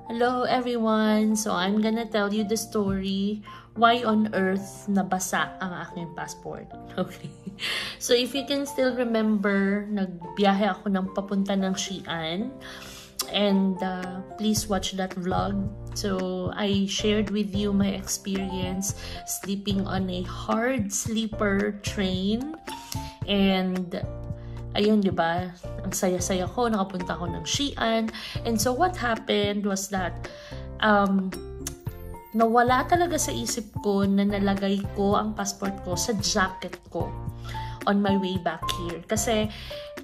Hello everyone! So I'm gonna tell you the story why on earth nabasa ang aking passport. Okay. So if you can still remember, nagbiyahe ako ng papunta ng Xi'an. And please watch that vlog. So I shared with you my experience sleeping on a hard sleeper train. And ayun, di ba? Ang saya-saya ko, nakapunta ako ng Xi'an. And so what happened was that nawala talaga sa isip ko na nalagay ko ang passport ko sa jacket ko on my way back here. Kasi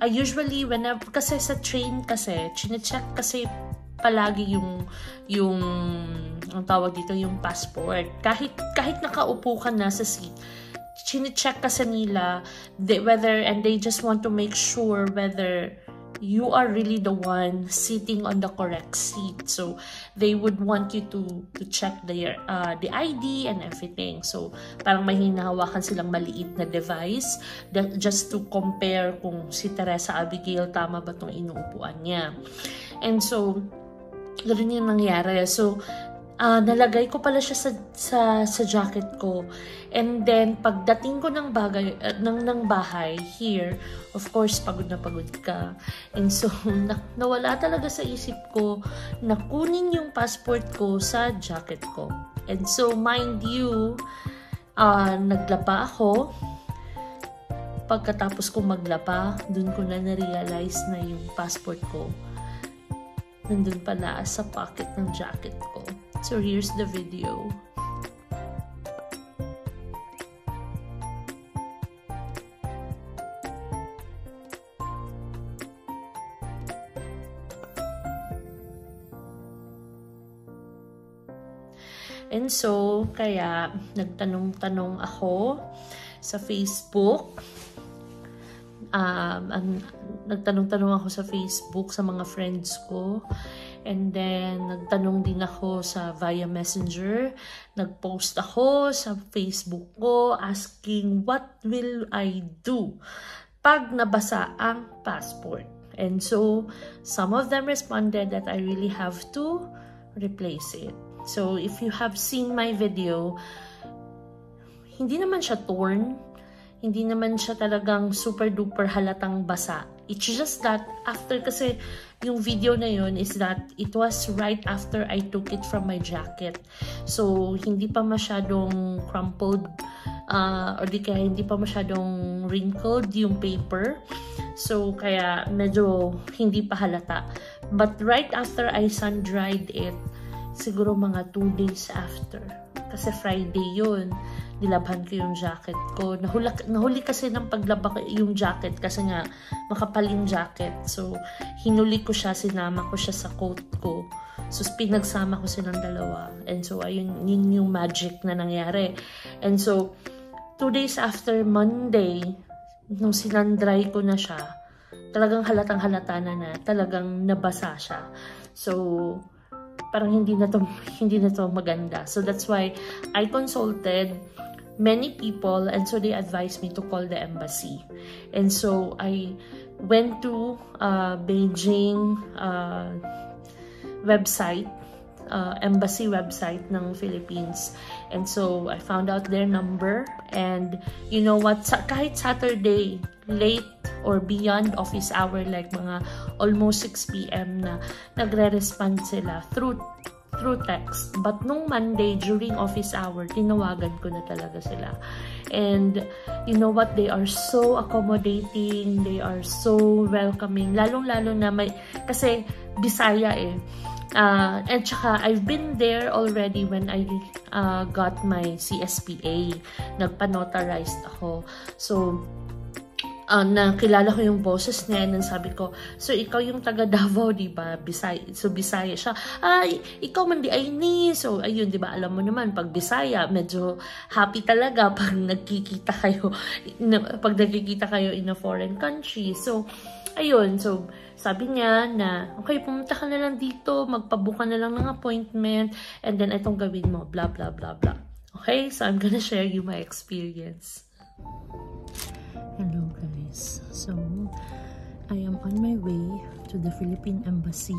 usually whenever, kasi sa train kasi, chine-check kasi palagi yung ang tawag dito, yung passport. Kahit nakaupo ka na sa seat, chine-check kasi nila whether, and they just want to make sure whether you are really the one sitting on the correct seat. So they would want you to check the ID and everything. So parang may hinahawakan silang maliit na device just to compare kung si Teresa Abigail tama ba itong inuupuan niya. And so ganoon yung nangyari. So nalagay ko pala siya sa jacket ko. And then pagdating ko ng bahay here, of course pagod na pagod ka. And so nawala talaga sa isip ko na kunin yung passport ko sa jacket ko. And so mind you, naglaba ako. Pagkatapos ko maglaba, dun ko na na-realize na yung passport ko nandun pala sa pocket ng jacket ko. So here's the video. And so, kaya nagtanong-tanong ako sa Facebook. Nagtanong-tanong ako sa Facebook sa mga friends ko. And then, nagtanong din ako via Messenger. Nagpost ako sa Facebook ko asking what will I do pag nabasa ang passport. And so, some of them responded that I really have to replace it. So, if you have seen my video, hindi naman siya torn. Hindi naman siya talagang super duper halatang basa. It's just that after, kasi yung video na yun is that it was right after I took it from my jacket. So, hindi pa masyadong crumpled or di kaya hindi pa masyadong wrinkled yung paper. So, kaya medyo hindi pa halata. But right after I sun-dried it, siguro mga 2 days after. Kasi Friday yun, nilabhan ko yung jacket ko. Nahuli kasi ng paglaba yung jacket kasi nga makapal yung jacket. So, hinuli ko siya, sinama ko siya sa coat ko. So, pinagsama ko silang dalawa. And so, ayun, yun yung magic na nangyari. And so, 2 days after Monday, nung sinandry ko na siya, talagang halatang halata na talagang nabasa siya. So, parang hindi na to maganda. So that's why I consulted many people, and so they advised me to call the embassy. And so I went to Beijing website, embassy website ng Philippines. And so I found out their number, and you know what, kahit Saturday late or beyond office hour, like mga almost 6 p.m. na nagre-respond sila through text. But nung Monday during office hour, tinawagan ko na talaga sila. And you know what, they are so accommodating, they are so welcoming, lalong-lalo na kasi Bisaya eh. And tsaka, I've been there already when I got my CSPA. Nagpa-notarized ako. So, nakilala ko yung boses niya, and sabi ko, so ikaw yung taga Davao, diba? Bisaya. So Bisaya siya. Ay, ikaw man di ay ni. So ayun, diba? Alam mo naman, pag Bisaya, medyo happy talaga pag nagkikita kayo in a foreign country. So ayun, so sabi niya na, okay, pumunta ka na lang dito, magpabuka na lang ng appointment, and then itong gawin mo, blah, blah, blah, blah. Okay, so I'm gonna share you my experience. Hello guys, so I am on my way to the Philippine Embassy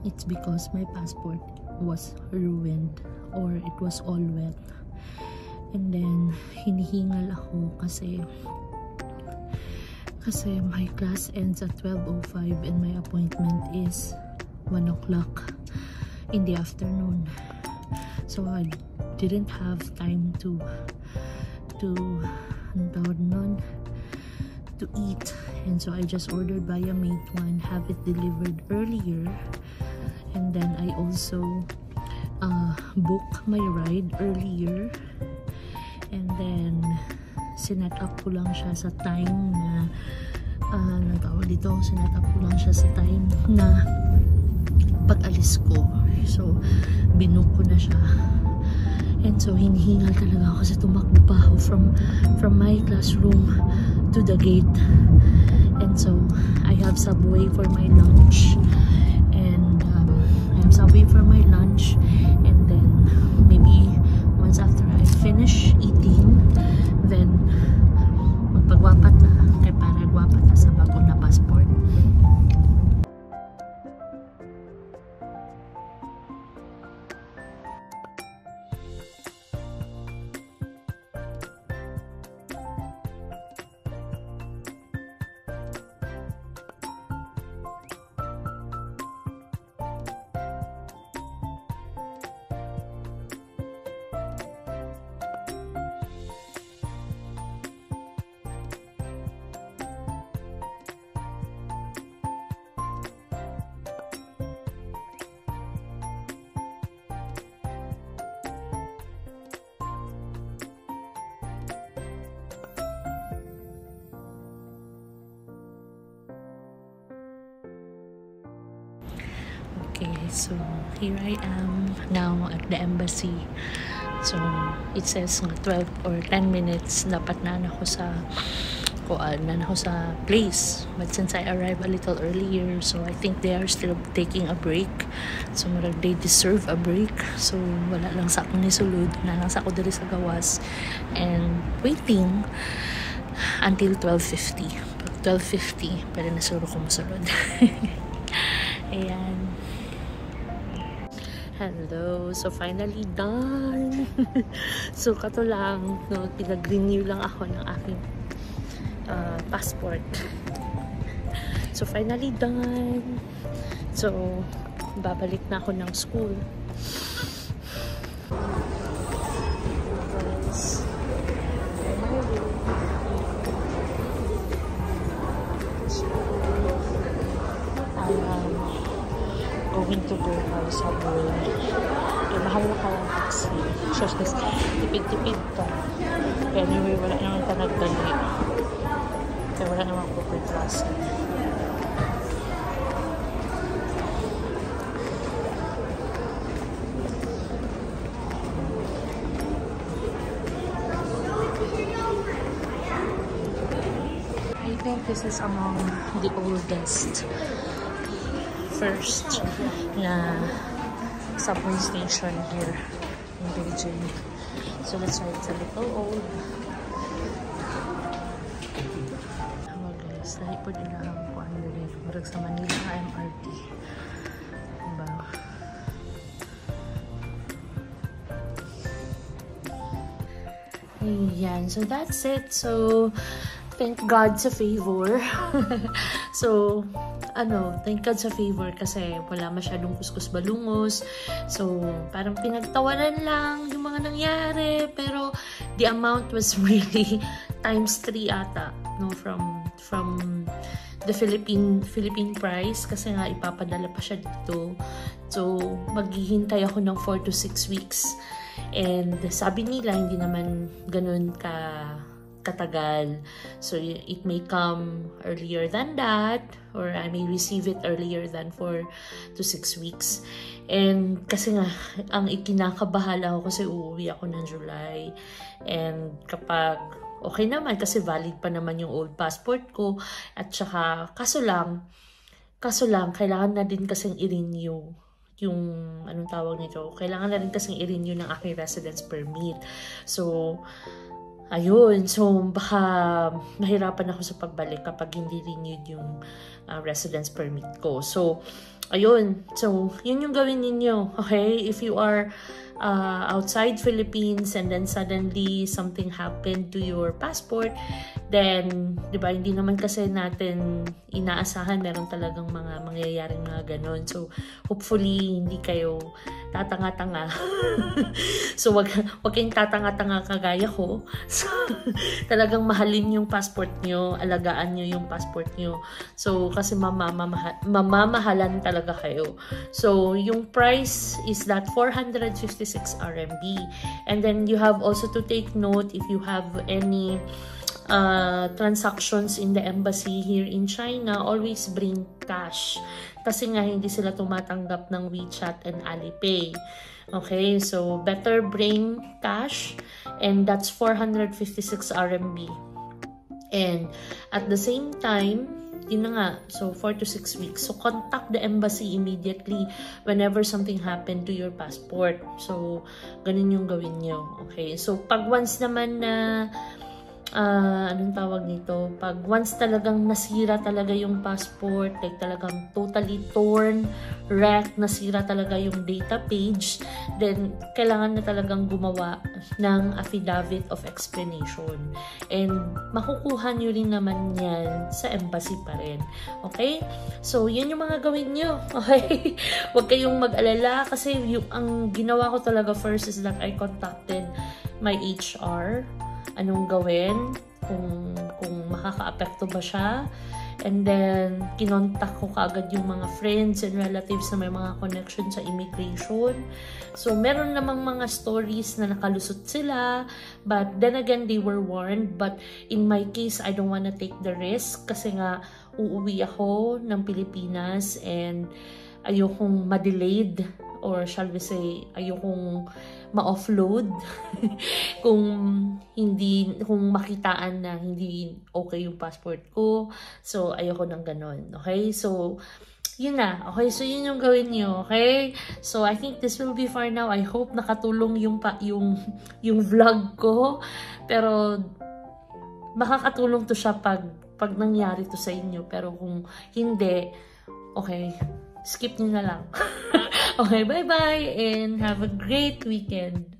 It's because my passport was ruined or it was all wet. And then, hinihingal ako kasi my class ends at 12:05 and my appointment is 1 o'clock in the afternoon. So, I didn't have time to eat. And so, I just ordered via Meituan, have it delivered earlier. And then, I also booked my ride earlier. And then, sinet up ko lang siya sa time na sinet up ko lang siya sa time na pag-alis ko. So, binook ko na siya. And so, hinihingal talaga ako kasi tumakbo pa ako from my classroom to the gate. And so, I have Subway for my lunch. And then, maybe once after I finish eating, then magpagwapat na kaya para gwapat na sa bago na passport. Okay, so here I am now at the embassy. So it says 12 or 10 minutes dapat na ako sa place. But since I arrived a little earlier, so I think they are still taking a break. So they deserve a break. So wala lang sa akong nisulod, na lang sa ako diri sa gawas and waiting until 12:50. 12:50 pero nasuro ko masulod. Ayan. Hello. So, finally done. So, kato lang, no, pinag-renew lang ako ng aking passport. So, finally done. So, babalik na ako ng school. Going to go by Subway. Mahal na kaya taxi. So, tipid-tipid ka. Anyway, wala naman ka nagdali. Kaya wala naman ko per class. I think this is among the oldest first na subway station here in Beijing. So that's why it's a little old. Guys, dahil po din lang ko ano rin. Marag sa Manila nga MRT. Diba? Ayan. So that's it. So thank God sa favor. So thank God sa favor kasi wala masyadong kuskus balungos. So, parang pinagtawanan lang yung mga nangyari. Pero, the amount was really times 3 ata, no, from the Philippine price. Kasi nga, ipapadala pa siya dito. So, maghihintay ako ng 4 to 6 weeks. And, sabi nila, hindi naman ganun katagal. So, it may come earlier than that, or I may receive it earlier than 4 to 6 weeks. And kasi nga, ang ikinakabahala ko kasi uuwi ako ng July. And kapag okay naman, kasi valid pa naman yung old passport ko, at saka, kaso lang, kailangan na din kasing i-renew yung, anong tawag nito, kailangan na rin kasing i-renew ng aking residence permit. So, ayun. So, baka mahirapan ako sa pagbalik kapag hindi renewed yung residence permit ko. So, ayun. So, yun yung gawin ninyo. Okay? If you are outside Philippines and then suddenly something happened to your passport, then, di ba, hindi naman kasi natin inaasahan, meron talagang mga mangyayaring mga ganon. So, hopefully, hindi kayo tatanga-tanga. So, wag kayong tatanga-tanga kagaya ko. So, talagang mahalin yung passport nyo, alagaan nyo yung passport nyo. So, kasi mamamahalan talaga kayo. So, yung price is that 456 RMB. And then, you have also to take note if you have any transactions in the embassy here in China, always bring cash. Kasi nga, hindi sila tumatanggap ng WeChat and Alipay. Okay, so better bring cash, and that's 456 RMB. And at the same time, yun na nga, so 4 to 6 weeks. So contact the embassy immediately whenever something happened to your passport. So ganun yung gawin nyo. Okay, so pag once naman na anong tawag nito? Pag once talagang nasira talaga yung passport, like talagang totally torn, wrecked, nasira talaga yung data page, then kailangan na talagang gumawa ng affidavit of explanation. And makukuha nyo rin naman yan sa embassy pa rin. Okay? So, yun yung mga gawin nyo. Okay? Huwag kayong mag-alala kasi ang ginawa ko talaga first is that I contacted my HR. Anong gawin, kung makaka-apekto ba siya. And then, kinontak ko kaagad yung mga friends and relatives na may mga connection sa immigration. So, meron namang mga stories na nakalusot sila. But then again, they were warned. But in my case, I don't wanna take the risk. Kasi nga, uuwi ako ng Pilipinas and ayokong ma-delayed, or shall we say, ayokong ma-offload kung makitaan na hindi okay yung passport ko. So, ayoko ng ganon. Okay? So, yun na. Okay? So, yun yung gawin nyo. Okay? So, I think this will be for now. I hope nakatulong yung vlog ko. Pero, makakatulong to siya pag nangyari to sa inyo. Pero kung hindi, okay, skip nyo na lang. Okay, bye-bye and have a great weekend.